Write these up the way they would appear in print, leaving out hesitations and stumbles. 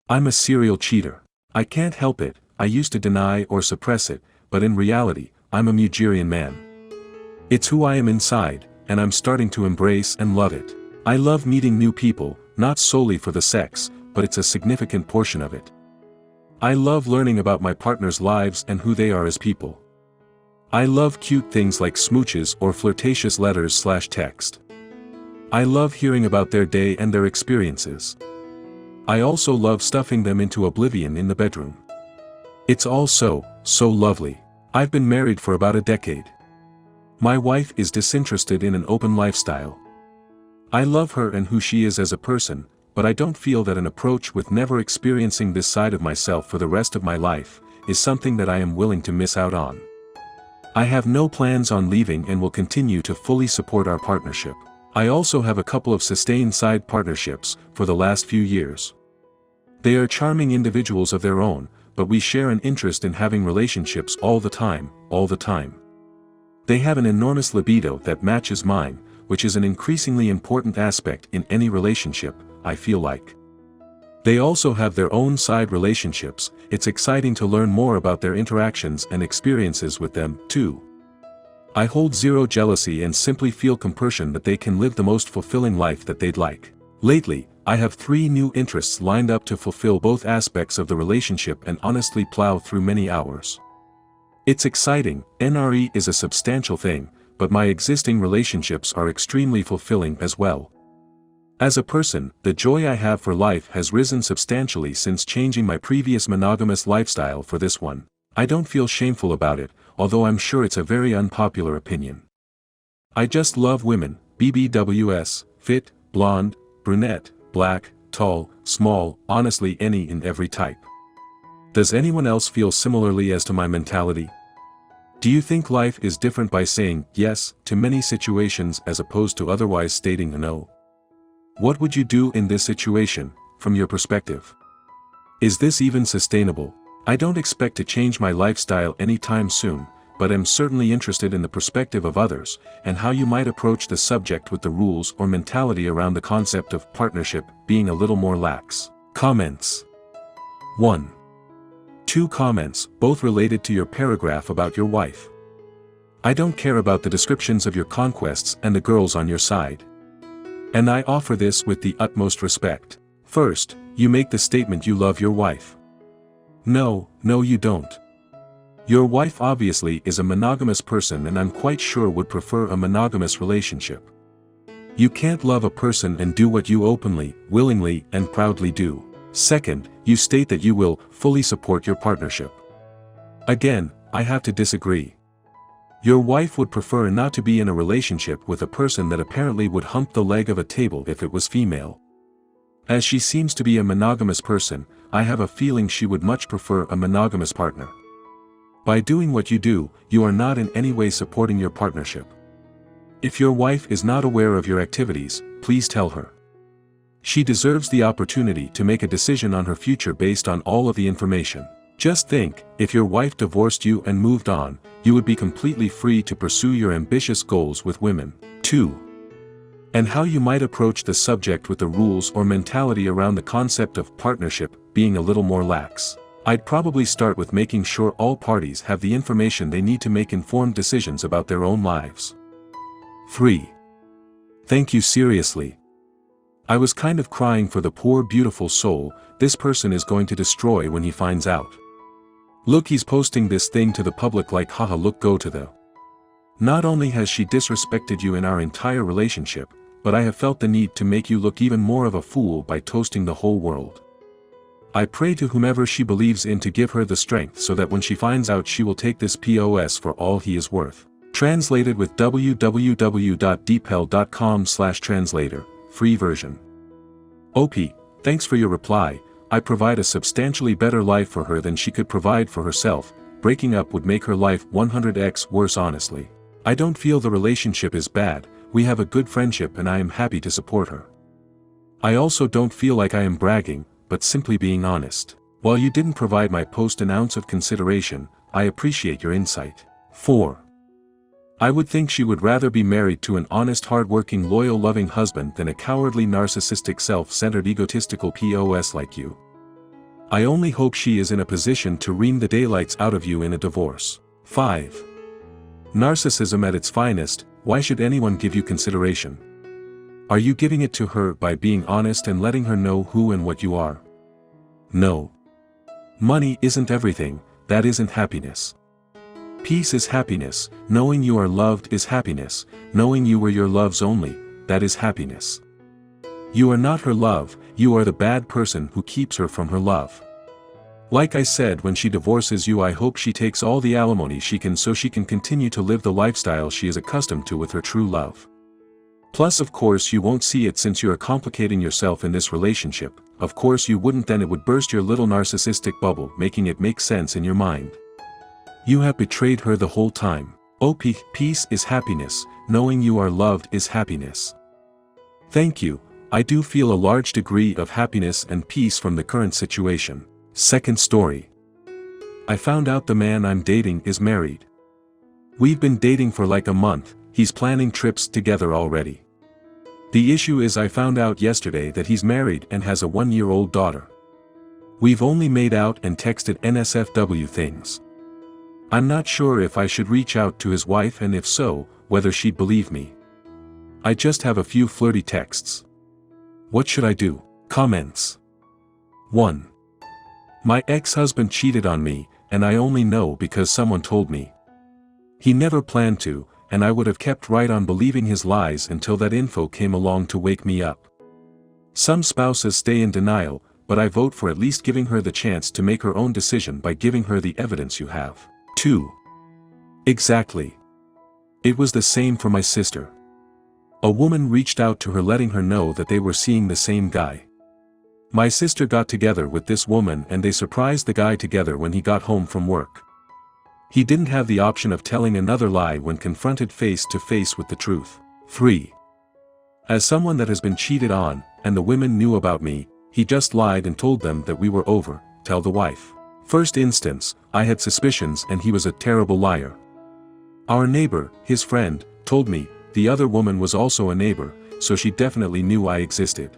I'm a serial cheater. I can't help it. I used to deny or suppress it, but in reality, I'm a Mugerian man. It's who I am inside, and I'm starting to embrace and love it. I love meeting new people, not solely for the sex, but it's a significant portion of it. I love learning about my partner's lives and who they are as people. I love cute things like smooches or flirtatious letters/text. I love hearing about their day and their experiences. I also love stuffing them into oblivion in the bedroom. It's all so lovely. I've been married for about a decade. My wife is disinterested in an open lifestyle. I love her and who she is as a person, but I don't feel that an approach with never experiencing this side of myself for the rest of my life is something that I am willing to miss out on. I have no plans on leaving and will continue to fully support our partnership. I also have a couple of sustained side partnerships for the last few years. They are charming individuals of their own, but we share an interest in having relationships all the time. They have an enormous libido that matches mine, which is an increasingly important aspect in any relationship, I feel like. They also have their own side relationships. It's exciting to learn more about their interactions and experiences with them, too. I hold zero jealousy and simply feel compassion that they can live the most fulfilling life that they'd like. Lately, I have 3 new interests lined up to fulfill both aspects of the relationship and honestly plow through many hours. It's exciting. NRE is a substantial thing, but my existing relationships are extremely fulfilling as well. As a person, the joy I have for life has risen substantially since changing my previous monogamous lifestyle for this one. I don't feel shameful about it, although I'm sure it's a very unpopular opinion. I just love women, BBWS, fit, blonde, brunette, black, tall, small, honestly any and every type. Does anyone else feel similarly as to my mentality? Do you think life is different by saying yes to many situations as opposed to otherwise stating a no? What would you do in this situation, from your perspective? Is this even sustainable? I don't expect to change my lifestyle anytime soon, but am certainly interested in the perspective of others, and how you might approach the subject with the rules or mentality around the concept of partnership being a little more lax. Comments. 1. 2 comments, both related to your paragraph about your wife. I don't care about the descriptions of your conquests and the girls on your side. And I offer this with the utmost respect. First, you make the statement you love your wife. No, you don't. Your wife obviously is a monogamous person and I'm quite sure would prefer a monogamous relationship. You can't love a person and do what you openly, willingly, and proudly do. Second, you state that you will fully support your partnership. Again, I have to disagree. Your wife would prefer not to be in a relationship with a person that apparently would hump the leg of a table if it was female. As she seems to be a monogamous person, I have a feeling she would much prefer a monogamous partner. By doing what you do, you are not in any way supporting your partnership. If your wife is not aware of your activities, please tell her. She deserves the opportunity to make a decision on her future based on all of the information. Just think, if your wife divorced you and moved on, you would be completely free to pursue your ambitious goals with women. 2. And how you might approach the subject with the rules or mentality around the concept of partnership being a little more lax. I'd probably start with making sure all parties have the information they need to make informed decisions about their own lives. 3. Thank you seriously. I was kind of crying for the poor beautiful soul this person is going to destroy when he finds out. Look, he's posting this thing to the public like haha look go to the. Not only has she disrespected you in our entire relationship, but I have felt the need to make you look even more of a fool by toasting the whole world. I pray to whomever she believes in to give her the strength so that when she finds out she will take this POS for all he is worth. Translated with www.deepl.com/translator, free version. OP, thanks for your reply. I provide a substantially better life for her than she could provide for herself. Breaking up would make her life 100x worse honestly. I don't feel the relationship is bad, we have a good friendship and I am happy to support her. I also don't feel like I am bragging, but simply being honest. While you didn't provide my post an ounce of consideration, I appreciate your insight. 4. I would think she would rather be married to an honest, hardworking, loyal, loving husband than a cowardly, narcissistic, self-centered, egotistical POS like you. I only hope she is in a position to wring the daylights out of you in a divorce. 5. Narcissism at its finest. Why should anyone give you consideration? Are you giving it to her by being honest and letting her know who and what you are? No. Money isn't everything, that isn't happiness. Peace is happiness, knowing you are loved is happiness, knowing you were your love's only, that is happiness. You are not her love, you are the bad person who keeps her from her love. Like I said, when she divorces you, I hope she takes all the alimony she can so she can continue to live the lifestyle she is accustomed to with her true love. Plus of course you won't see it since you are complicating yourself in this relationship, of course you wouldn't, then it would burst your little narcissistic bubble, making it make sense in your mind. You have betrayed her the whole time. Peace is happiness, knowing you are loved is happiness. Thank you, I do feel a large degree of happiness and peace from the current situation. Second story. I found out the man I'm dating is married. We've been dating for like a month, he's planning trips together already. The issue is I found out yesterday that he's married and has a 1-year-old daughter. We've only made out and texted NSFW things. I'm not sure if I should reach out to his wife, and if so, whether she'd believe me. I just have a few flirty texts. What should I do? Comments. 1. My ex-husband cheated on me, and I only know because someone told me. He never planned to, and I would have kept right on believing his lies until that info came along to wake me up. Some spouses stay in denial, but I vote for at least giving her the chance to make her own decision by giving her the evidence you have. 2. Exactly. It was the same for my sister. A woman reached out to her letting her know that they were seeing the same guy. My sister got together with this woman and they surprised the guy together when he got home from work. He didn't have the option of telling another lie when confronted face to face with the truth. 3. As someone that has been cheated on, and the women knew about me, he just lied and told them that we were over, tell the wife. First instance, I had suspicions and he was a terrible liar. Our neighbor, his friend, told me, the other woman was also a neighbor, so she definitely knew I existed.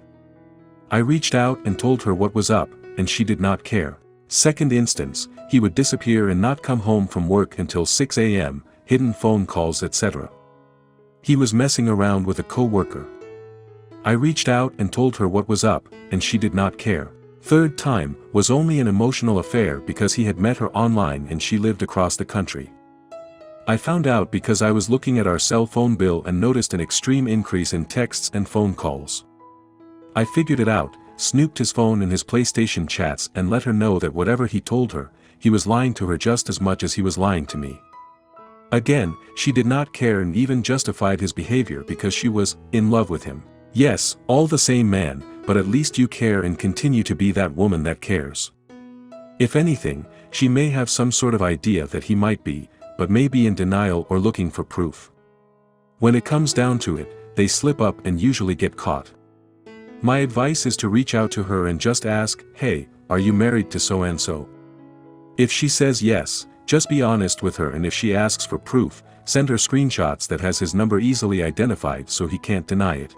I reached out and told her what was up, and she did not care. Second instance, he would disappear and not come home from work until 6 a.m., hidden phone calls etc. He was messing around with a co-worker. I reached out and told her what was up, and she did not care. Third time, was only an emotional affair because he had met her online and she lived across the country. I found out because I was looking at our cell phone bill and noticed an extreme increase in texts and phone calls. I figured it out, snooped his phone and his PlayStation chats and let her know that whatever he told her, he was lying to her just as much as he was lying to me. Again, she did not care and even justified his behavior because she was in love with him. Yes, all the same man, but at least you care and continue to be that woman that cares. If anything, she may have some sort of idea that he might be, but may be in denial or looking for proof. When it comes down to it, they slip up and usually get caught. My advice is to reach out to her and just ask, hey, are you married to so-and-so? If she says yes, just be honest with her, and if she asks for proof, send her screenshots that has his number easily identified so he can't deny it.